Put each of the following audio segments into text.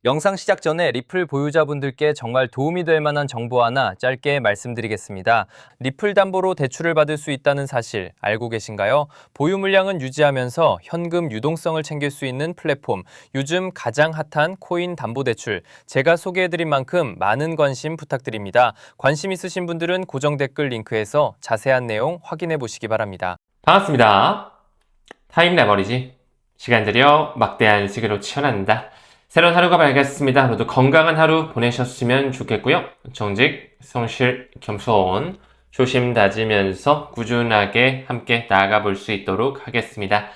영상 시작 전에 리플 보유자분들께 정말 도움이 될 만한 정보 하나 짧게 말씀드리겠습니다. 리플 담보로 대출을 받을 수 있다는 사실 알고 계신가요? 보유 물량은 유지하면서 현금 유동성을 챙길 수 있는 플랫폼, 요즘 가장 핫한 코인 담보 대출. 제가 소개해드린 만큼 많은 관심 부탁드립니다. 관심 있으신 분들은 고정 댓글 링크에서 자세한 내용 확인해 보시기 바랍니다. 반갑습니다. 타임 내버리지. 시간 들여 막대한 시기로 치열한다. 새로운 하루가 밝았습니다. 모두 건강한 하루 보내셨으면 좋겠고요. 정직, 성실, 겸손, 조심 다지면서 꾸준하게 함께 나아가 볼 수 있도록 하겠습니다.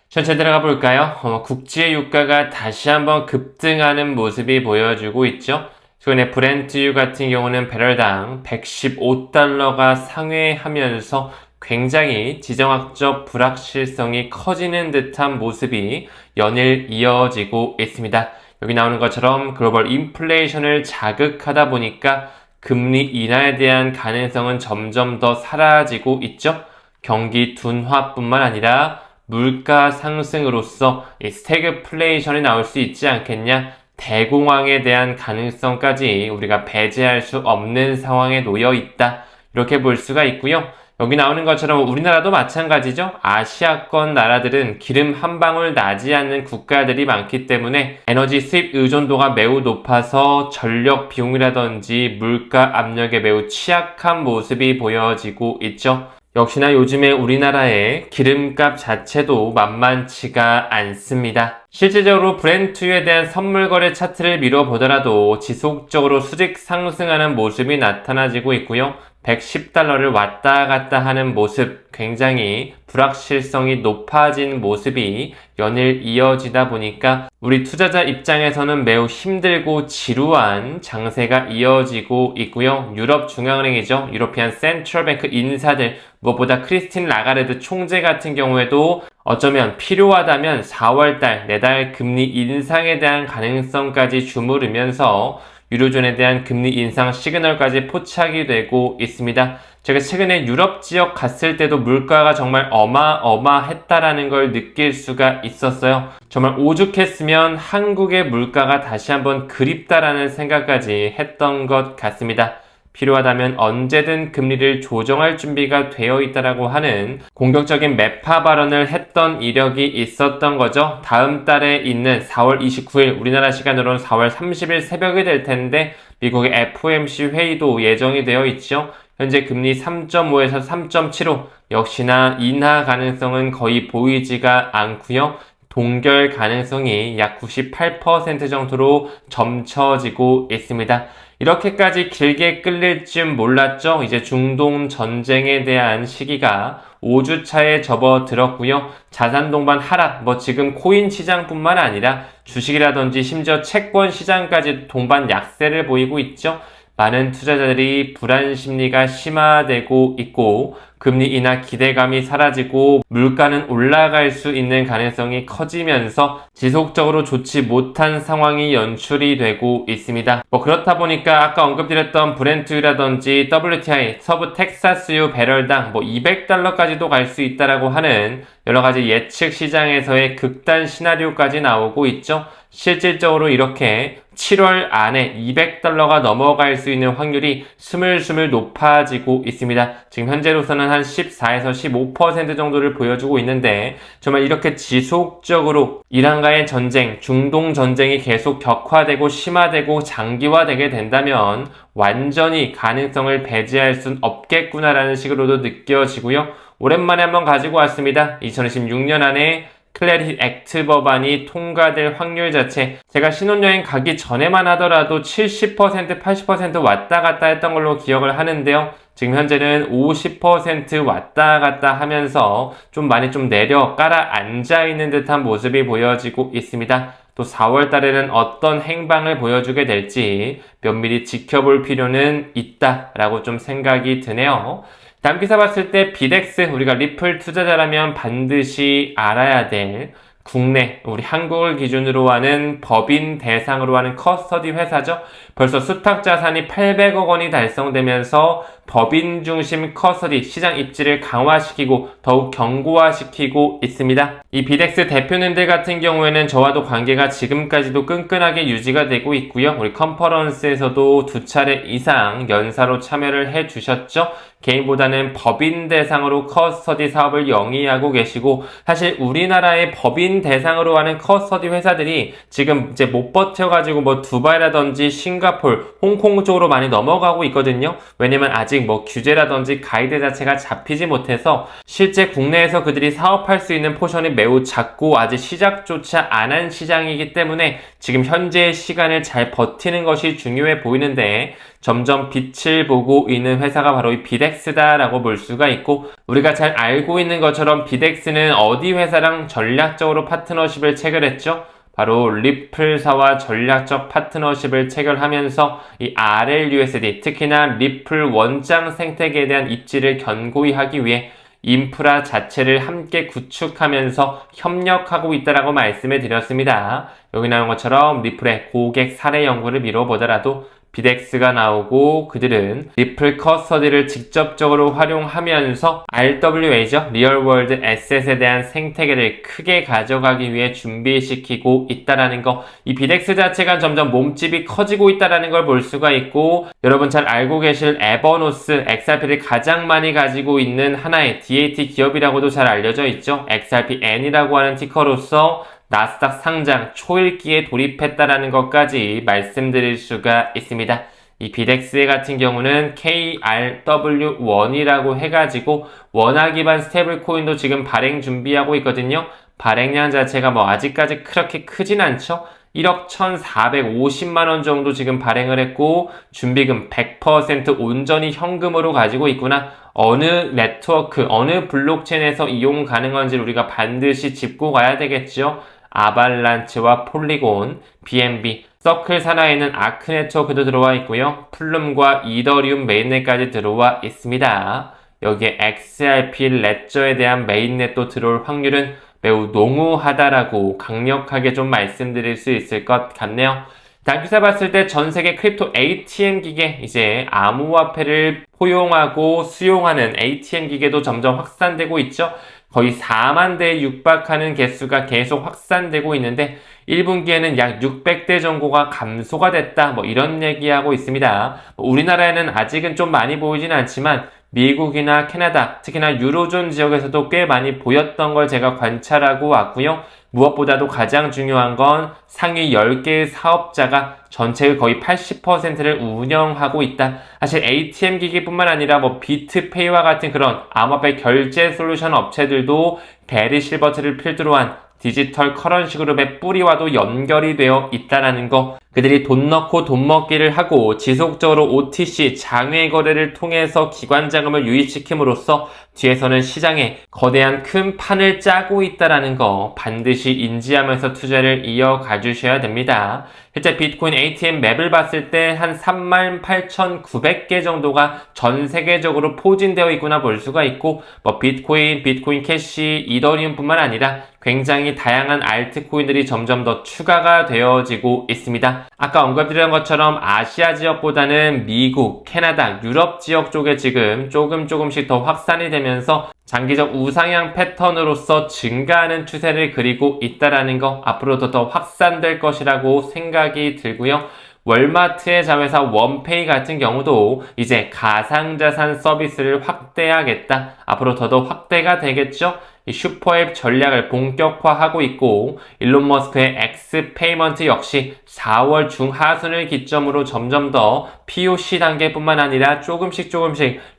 천천히 들어가 볼까요? 국제 유가가 다시 한번 급등하는 모습이 보여주고 있죠. 최근에 브렌트유 같은 경우는 배럴당 115달러가 상회하면서 굉장히 지정학적 불확실성이 커지는 듯한 모습이 연일 이어지고 있습니다. 여기 나오는 것처럼 글로벌 인플레이션을 자극하다 보니까 금리 인하에 대한 가능성은 점점 더 사라지고 있죠. 경기 둔화뿐만 아니라 물가 상승으로써 스태그플레이션이 나올 수 있지 않겠냐. 대공황에 대한 가능성까지 우리가 배제할 수 없는 상황에 놓여 있다. 이렇게 볼 수가 있고요. 여기 나오는 것처럼 우리나라도 마찬가지죠. 아시아권 나라들은 기름 한 방울 나지 않는 국가들이 많기 때문에 에너지 수입 의존도가 매우 높아서 전력 비용이라든지 물가 압력에 매우 취약한 모습이 보여지고 있죠. 역시나 요즘에 우리나라의 기름값 자체도 만만치가 않습니다. 실질적으로 브렌트유에 대한 선물 거래 차트를 미뤄보더라도 지속적으로 수직 상승하는 모습이 나타나지고 있고요. 110달러를 왔다 갔다 하는 모습, 굉장히 불확실성이 높아진 모습이 연일 이어지다 보니까 우리 투자자 입장에서는 매우 힘들고 지루한 장세가 이어지고 있고요. 유럽 중앙은행이죠. 유로피안 센트럴뱅크 인사들, 무엇보다 크리스틴 라가르드 총재 같은 경우에도 어쩌면 필요하다면 4월달 내달 금리 인상에 대한 가능성까지 주무르면서 유로존에 대한 금리 인상 시그널까지 포착이 되고 있습니다. 제가 최근에 유럽 지역 갔을 때도 물가가 정말 어마어마했다라는 걸 느낄 수가 있었어요. 정말 오죽했으면 한국의 물가가 다시 한번 그립다라는 생각까지 했던 것 같습니다. 필요하다면 언제든 금리를 조정할 준비가 되어 있다라고 하는 공격적인 매파 발언을 했던 이력이 있었던 거죠. 다음 달에 있는 4월 29일 우리나라 시간으로는 4월 30일 새벽이 될 텐데 미국의 FOMC 회의도 예정이 되어 있죠. 현재 금리 3.5에서 3.75 역시나 인하 가능성은 거의 보이지가 않고요. 동결 가능성이 약 98% 정도로 점쳐지고 있습니다. 이렇게까지 길게 끌릴 줄 몰랐죠. 이제 중동 전쟁에 대한 시기가 5주차에 접어들었고요. 자산 동반 하락, 지금 코인 시장뿐만 아니라 주식이라든지 심지어 채권 시장까지 동반 약세를 보이고 있죠. 많은 투자자들이 불안 심리가 심화되고 있고 금리 인하 기대감이 사라지고 물가는 올라갈 수 있는 가능성이 커지면서 지속적으로 좋지 못한 상황이 연출이 되고 있습니다. 그렇다 보니까 아까 언급드렸던 브렌트유라든지 WTI, 서부 텍사스유 배럴당 200달러까지도 갈 수 있다라고 하는 여러 가지 예측 시장에서의 극단 시나리오까지 나오고 있죠. 실질적으로 이렇게 7월 안에 200달러가 넘어갈 수 있는 확률이 스물스물 높아지고 있습니다. 지금 현재로서는 한 14에서 15% 정도를 보여주고 있는데 정말 이렇게 지속적으로 이란과의 전쟁, 중동 전쟁이 계속 격화되고 심화되고 장기화되게 된다면 완전히 가능성을 배제할 순 없겠구나라는 식으로도 느껴지고요. 오랜만에 한번 가지고 왔습니다. 2026년 안에 클래리티 액트 법안이 통과될 확률 자체, 제가 신혼여행 가기 전에만 하더라도 70%, 80% 왔다 갔다 했던 걸로 기억을 하는데요. 지금 현재는 50% 왔다 갔다 하면서 좀 많이 내려 깔아 앉아 있는 듯한 모습이 보여지고 있습니다. 또 4월 달에는 어떤 행방을 보여주게 될지 면밀히 지켜볼 필요는 있다라고 좀 생각이 드네요. 다음 기사 봤을 때 비덱스, 우리가 리플 투자자라면 반드시 알아야 될 국내, 우리 한국을 기준으로 하는 법인 대상으로 하는 커스터디 회사죠. 벌써 수탁 자산이 800억 원이 달성되면서 법인 중심 커스터디 시장 입지를 강화시키고 더욱 견고화시키고 있습니다. 이 비덱스 대표님들 같은 경우에는 저와도 관계가 지금까지도 끈끈하게 유지가 되고 있고요. 우리 컨퍼런스에서도 2차례 이상 연사로 참여를 해주셨죠. 개인보다는 법인 대상으로 커스터디 사업을 영위하고 계시고, 사실 우리나라의 법인 대상으로 하는 커스터디 회사들이 지금 이제 못 버텨가지고 뭐 두바이라든지 싱가폴, 홍콩 쪽으로 많이 넘어가고 있거든요. 왜냐면 아직 뭐 규제라든지 가이드 자체가 잡히지 못해서 실제 국내에서 그들이 사업할 수 있는 포션이 매우 작고 아직 시작조차 안 한 시장이기 때문에 지금 현재의 시간을 잘 버티는 것이 중요해 보이는데, 점점 빛을 보고 있는 회사가 바로 이 비덱스다라고 볼 수가 있고, 우리가 잘 알고 있는 것처럼 비덱스는 어디 회사랑 전략적으로 파트너십을 체결했죠? 바로 리플사와 전략적 파트너십을 체결하면서 이 RLUSD, 특히나 리플 원장 생태계에 대한 입지를 견고히 하기 위해 인프라 자체를 함께 구축하면서 협력하고 있다라고 말씀을 드렸습니다. 여기 나온 것처럼 리플의 고객 사례 연구를 미뤄보더라도 비덱스가 나오고, 그들은 리플 커스터디를 직접적으로 활용하면서 RWA죠. 리얼월드 에셋에 대한 생태계를 크게 가져가기 위해 준비시키고 있다라는 거, 이 비덱스 자체가 점점 몸집이 커지고 있다라는 걸 볼 수가 있고, 여러분 잘 알고 계실 에버노스, XRP를 가장 많이 가지고 있는 하나의 DAT 기업이라고도 잘 알려져 있죠. XRPN이라고 하는 티커로서 나스닥 상장 초읽기에 돌입했다라는 것까지 말씀드릴 수가 있습니다. 이 비덱스 같은 경우는 KRW1이라고 해가지고 원화 기반 스테이블 코인도 지금 발행 준비하고 있거든요. 발행량 자체가 뭐 아직까지 그렇게 크진 않죠. 1억 1,450만원 정도 지금 발행을 했고, 준비금 100% 온전히 현금으로 가지고 있구나. 어느 네트워크, 어느 블록체인에서 이용 가능한지 우리가 반드시 짚고 가야 되겠죠. 아발란치와 폴리곤, BNB, 서클 산하에는 아크 네트워크도 들어와 있고요. 플룸과 이더리움 메인넷까지 들어와 있습니다. 여기에 XRP 레저에 대한 메인넷도 들어올 확률은 매우 농후하다라고 강력하게 좀 말씀드릴 수 있을 것 같네요. 단기사 봤을 때 전 세계 크립토 ATM 기계, 이제 암호화폐를 포용하고 수용하는 ATM 기계도 점점 확산되고 있죠. 거의 4만 대에 육박하는 개수가 계속 확산되고 있는데 1분기에는 약 600대 정도가 감소가 됐다, 뭐 이런 얘기하고 있습니다. 우리나라에는 아직은 좀 많이 보이진 않지만 미국이나 캐나다, 특히나 유로존 지역에서도 꽤 많이 보였던 걸 제가 관찰하고 왔고요. 무엇보다도 가장 중요한 건 상위 10개의 사업자가 전체의 거의 80%를 운영하고 있다. 사실 ATM 기기뿐만 아니라 뭐 비트페이와 같은 그런 암호화폐 결제 솔루션 업체들도 베리 실버트를 필두로 한 디지털 커런시 그룹의 뿌리와도 연결이 되어 있다는 거, 그들이 돈 넣고 돈 먹기를 하고 지속적으로 OTC 장외 거래를 통해서 기관 자금을 유입시킴으로써 뒤에서는 시장에 거대한 큰 판을 짜고 있다는 거 반드시 인지하면서 투자를 이어가 주셔야 됩니다. 실제 비트코인 ATM 맵을 봤을 때 한 38,900개 정도가 전 세계적으로 포진되어 있구나 볼 수가 있고, 뭐 비트코인 캐시, 이더리움뿐만 아니라 굉장히 다양한 알트코인들이 점점 더 추가가 되어지고 있습니다. 아까 언급드린 것처럼 아시아 지역보다는 미국, 캐나다, 유럽 지역 쪽에 지금 조금씩 더 확산이 되면서 장기적 우상향 패턴으로서 증가하는 추세를 그리고 있다라는 거, 앞으로도 더 확산될 것이라고 생각이 들고요. 월마트의 자회사 원페이 같은 경우도 이제 가상자산 서비스를 확대하겠다. 앞으로 더더욱 확대가 되겠죠? 이 슈퍼앱 전략을 본격화하고 있고, 일론 머스크의 엑스페이먼트 역시 4월 중하순을 기점으로 점점 더 POC 단계뿐만 아니라 조금씩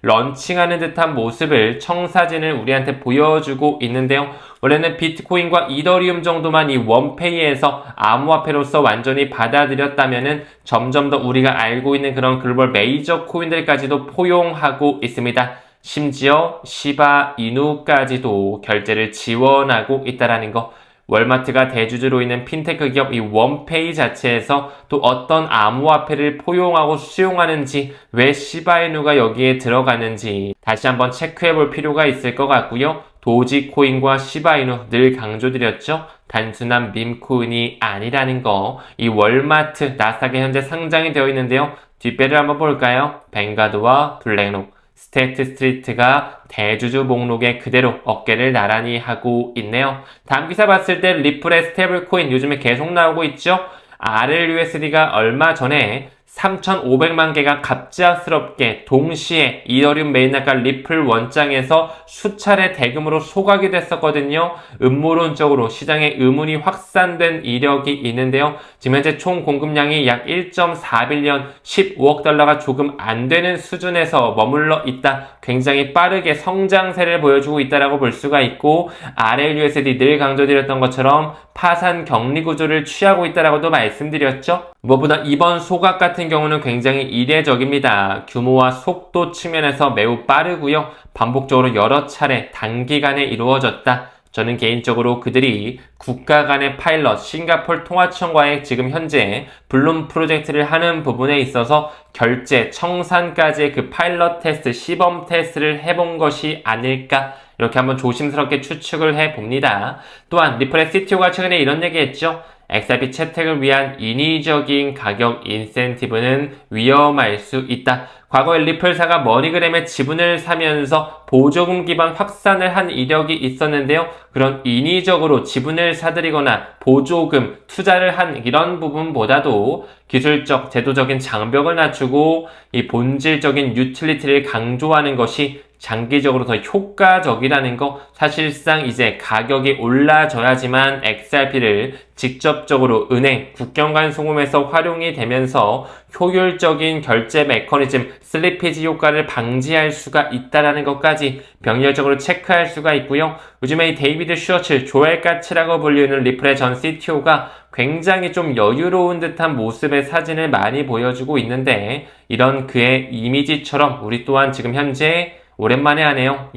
런칭하는 듯한 모습을, 청사진을 우리한테 보여주고 있는데요. 원래는 비트코인과 이더리움 정도만 이 원페이에서 암호화폐로서 완전히 받아들였다면은 점점 더 우리가 알고 있는 그런 글로벌 메이저 코인들까지도 포용하고 있습니다. 심지어 시바 이누까지도 결제를 지원하고 있다라는 거, 월마트가 대주주로 있는 핀테크 기업 이 원페이 자체에서 또 어떤 암호화폐를 포용하고 수용하는지, 왜 시바이누가 여기에 들어가는지 다시 한번 체크해 볼 필요가 있을 것 같고요. 도지코인과 시바이누 늘 강조드렸죠. 단순한 밈코인이 아니라는 거. 이 월마트, 나스닥에 현재 상장이 되어 있는데요. 뒷배를 한번 볼까요? 뱅가드와 블랙록, 스테이트 스트리트가 대주주 목록에 그대로 어깨를 나란히 하고 있네요. 다음 기사 봤을 때 리플의 스테이블 코인 요즘에 계속 나오고 있죠. RLUSD가 얼마 전에 3,500만 개가 갑작스럽게 동시에 이더리움 메인나가 리플 원장에서 수차례 대금으로 소각이 됐었거든요. 음모론적으로 시장에 의문이 확산된 이력이 있는데요. 지금 현재 총 공급량이 약 1.4빌리언 15억 달러가 조금 안 되는 수준에서 머물러 있다. 굉장히 빠르게 성장세를 보여주고 있다라고 볼 수가 있고, RLUSD 늘 강조드렸던 것처럼 파산 격리 구조를 취하고 있다라고도 말씀드렸죠. 무엇보다 이번 소각 같은 경우는 굉장히 이례적입니다. 규모와 속도 측면에서 매우 빠르고요. 반복적으로 여러 차례 단기간에 이루어졌다. 저는 개인적으로 그들이 국가 간의 파일럿, 싱가포르 통화청과의 지금 현재 블룸 프로젝트를 하는 부분에 있어서 결제, 청산까지의 그 파일럿 테스트, 시범 테스트를 해본 것이 아닐까, 이렇게 한번 조심스럽게 추측을 해봅니다. 또한 리플의 CTO가 최근에 이런 얘기했죠. XRP 채택을 위한 인위적인 가격 인센티브는 위험할 수 있다. 과거에 리플사가 머니그램의 지분을 사면서 보조금 기반 확산을 한 이력이 있었는데요. 그런 인위적으로 지분을 사들이거나 보조금, 투자를 한 이런 부분보다도 기술적, 제도적인 장벽을 낮추고 이 본질적인 유틸리티를 강조하는 것이 장기적으로 더 효과적이라는 거, 사실상 이제 가격이 올라져야지만 XRP를 직접적으로 은행, 국경 간 송금에서 활용이 되면서 효율적인 결제 메커니즘, 슬리피지 효과를 방지할 수가 있다는 것까지 병렬적으로 체크할 수가 있고요. 요즘에 이 데이비드 슈어츠, 조엘 까츠라고 불리는 리플의 전 CTO가 굉장히 좀 여유로운 듯한 모습의 사진을 많이 보여주고 있는데, 이런 그의 이미지처럼 우리 또한 지금 현재 오랜만에 하네요.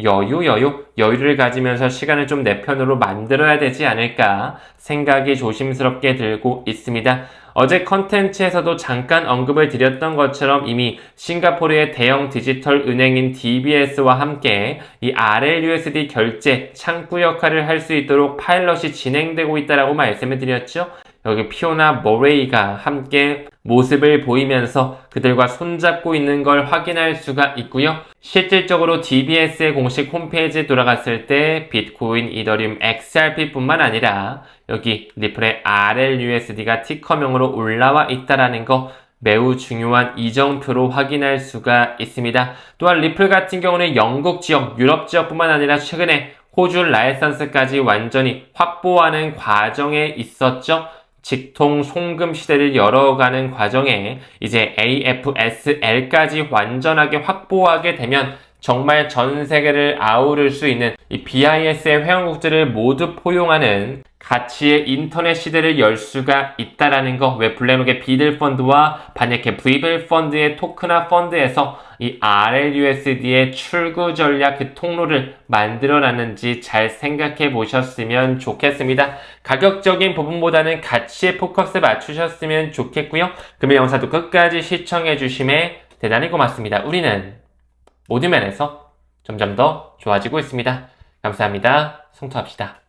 여유를 가지면서 시간을 좀 내 편으로 만들어야 되지 않을까 생각이 조심스럽게 들고 있습니다. 어제 컨텐츠에서도 잠깐 언급을 드렸던 것처럼 이미 싱가포르의 대형 디지털 은행인 DBS와 함께 이 RLUSD 결제 창구 역할을 할 수 있도록 파일럿이 진행되고 있다라고 말씀을 드렸죠. 여기 피오나 모레이가 함께 모습을 보이면서 그들과 손잡고 있는 걸 확인할 수가 있고요. 실질적으로 DBS의 공식 홈페이지에 돌아갔을 때 비트코인, 이더리움, XRP 뿐만 아니라 여기 리플의 RLUSD가 티커명으로 올라와 있다라는 거 매우 중요한 이정표로 확인할 수가 있습니다. 또한 리플 같은 경우는 영국 지역, 유럽 지역뿐만 아니라 최근에 호주 라이선스까지 완전히 확보하는 과정에 있었죠. 직통 송금 시대를 열어가는 과정에 이제 AFSL까지 완전하게 확보하게 되면 정말 전 세계를 아우를 수 있는 이 BIS의 회원국들을 모두 포용하는 가치의 인터넷 시대를 열 수가 있다라는 거. 왜 블랙록의 비들 펀드와 반역의 브이벨 펀드의 토크나 펀드에서 이 RLUSD의 출구 전략 그 통로를 만들어놨는지 잘 생각해 보셨으면 좋겠습니다. 가격적인 부분보다는 가치에 포커스 맞추셨으면 좋겠고요. 그러면 영상도 끝까지 시청해 주심에 대단히 고맙습니다. 우리는 모든 면에서 점점 더 좋아지고 있습니다. 감사합니다. 성투합시다.